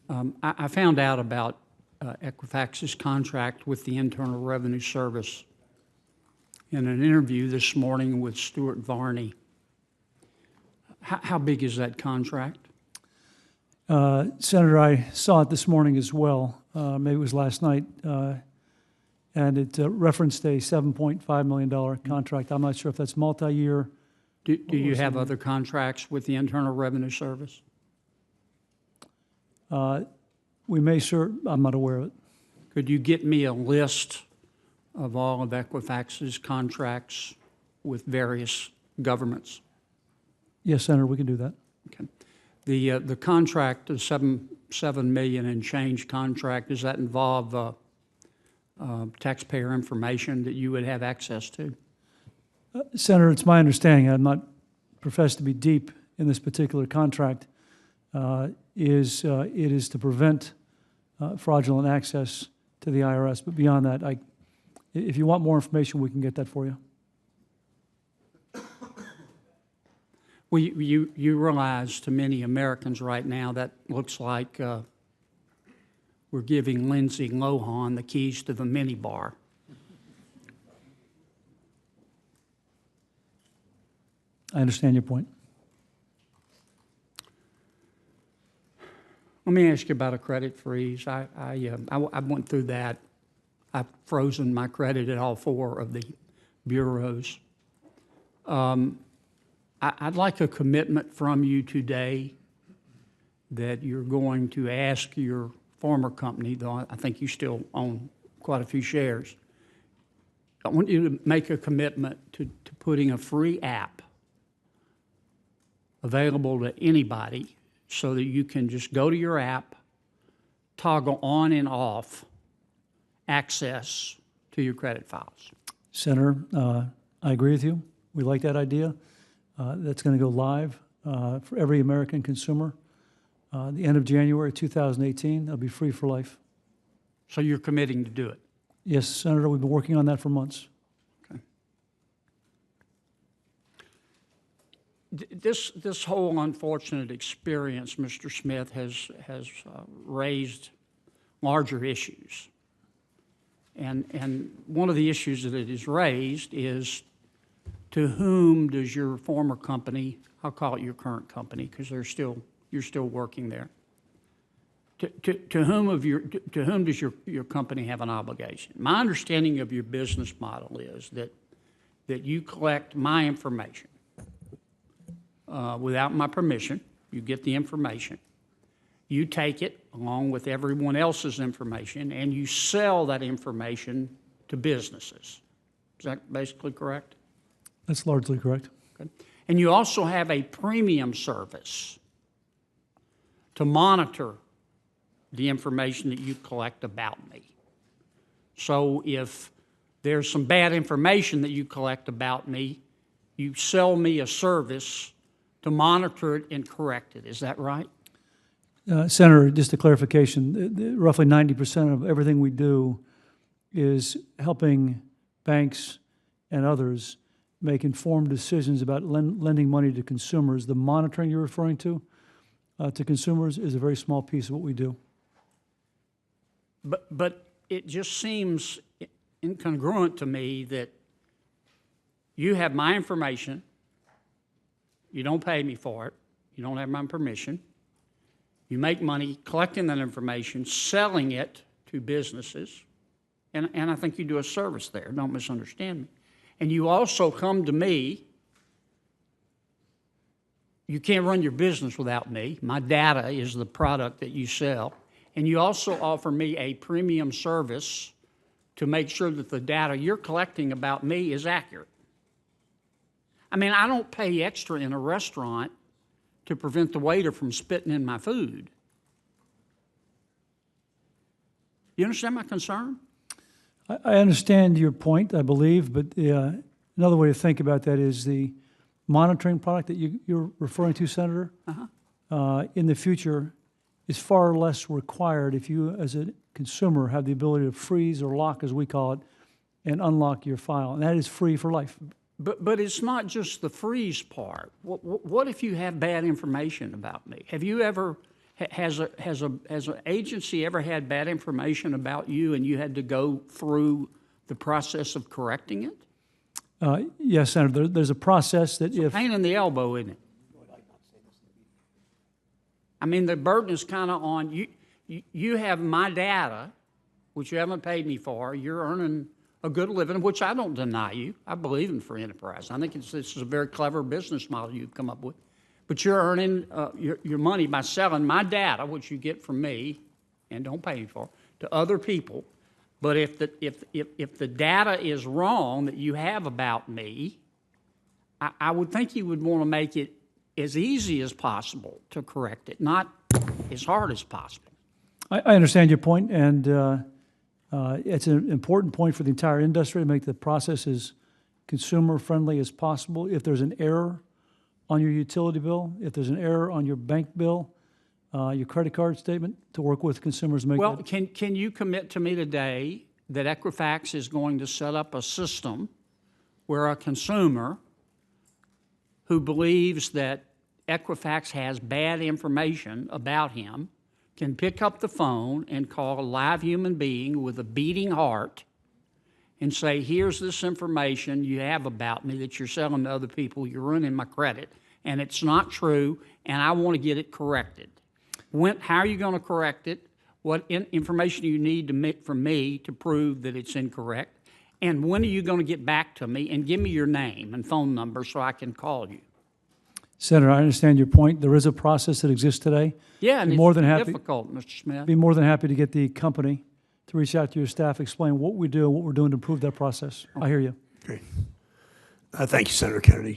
I found out about Equifax's contract with the Internal Revenue Service in an interview this morning with Stuart Varney. How big is that contract? Senator, I saw it this morning as well. Maybe it was last night. And it referenced a $7.5 million contract. I'm not sure if that's multi-year. Do you have other contracts with the Internal Revenue Service? We may, sir. I'm not aware of it. Could you get me a list of all of Equifax's contracts with various governments? Yes, Senator, we can do that. Okay. The contract, the $7 million and change contract, does that involve taxpayer information that you would have access to? Senator, it's my understanding, I'm not professed to be deep in this particular contract, it is to prevent fraudulent access to the IRS. But beyond that, if you want more information, we can get that for you. Well, you realize to many Americans right now that looks like we're giving Lindsay Lohan the keys to the minibar. I understand your point. Let me ask you about a credit freeze. I went through that. I've frozen my credit at all 4 of the bureaus. I'd like a commitment from you today that you're going to ask your former company, though I think you still own quite a few shares. I want you to make a commitment to putting a free app available to anybody so that you can just go to your app, toggle on and off access to your credit files. Senator, I agree with you. We like that idea. That's going to go live for every American consumer. The end of January 2018, it'll be free for life. So you're committing to do it? Yes, Senator, we've been working on that for months. Okay. This whole unfortunate experience, Mr. Smith, has raised larger issues. And one of the issues that it has raised is, to whom does your former company, I'll call it your current company because you're still working there, to whom does your company have an obligation? My understanding of your business model is that you collect my information without my permission. You get the information. You take it along with everyone else's information and you sell that information to businesses. Is that basically correct? That's largely correct. Okay. And you also have a premium service to monitor the information that you collect about me. So if there's some bad information that you collect about me, you sell me a service to monitor it and correct it. Is that right? Senator, just a clarification, roughly 90% of everything we do is helping banks and others make informed decisions about lending money to consumers. The monitoring you're referring to consumers is a very small piece of what we do. But it just seems incongruent to me that you have my information, you don't pay me for it, you don't have my permission, you make money collecting that information, selling it to businesses, and I think you do a service there, don't misunderstand me. And you also come to me, you can't run your business without me. My data is the product that you sell. And you also offer me a premium service to make sure that the data you're collecting about me is accurate. I mean, I don't pay extra in a restaurant to prevent the waiter from spitting in my food. You understand my concern? I understand your point, I believe, but another way to think about that is the monitoring product that you're referring to, Senator, in the future is far less required if you, as a consumer, have the ability to freeze or lock, as we call it, and unlock your file. And that is free for life. But it's not just the freeze part. What if you have bad information about me? Have you ever Has an agency ever had bad information about you and you had to go through the process of correcting it? Yes, Senator, there's a process that if, Pain in the elbow, isn't it? I mean, the burden is kind of on you. You have my data, which you haven't paid me for. You're earning a good living, which I don't deny you. I believe in free enterprise. I think this is a very clever business model you've come up with. But you're earning your money by selling my data, which you get from me and don't pay me for, to other people. But if the data is wrong that you have about me, I would think you would want to make it as easy as possible to correct it, not as hard as possible. I understand your point, and it's an important point for the entire industry to make the process as consumer-friendly as possible. If there's an error on your utility bill, if there's an error on your bank bill, your credit card statement, to work with consumers to make Well, that. can you commit to me today that Equifax is going to set up a system where a consumer who believes that Equifax has bad information about him can pick up the phone and call a live human being with a beating heart and say, here's this information you have about me that you're selling to other people, you're ruining my credit, and it's not true, and I want to get it corrected. How are you going to correct it? What information do you need from me to prove that it's incorrect? And when are you going to get back to me and give me your name and phone number so I can call you? Senator, I understand your point. There is a process that exists today. Yeah, and Be more it's than happy. difficult, Mr. Smith. Be more than happy to get the company to reach out to your staff, explain what we do and what we're doing to improve that process. I hear you. Great. Thank you, Senator Kennedy.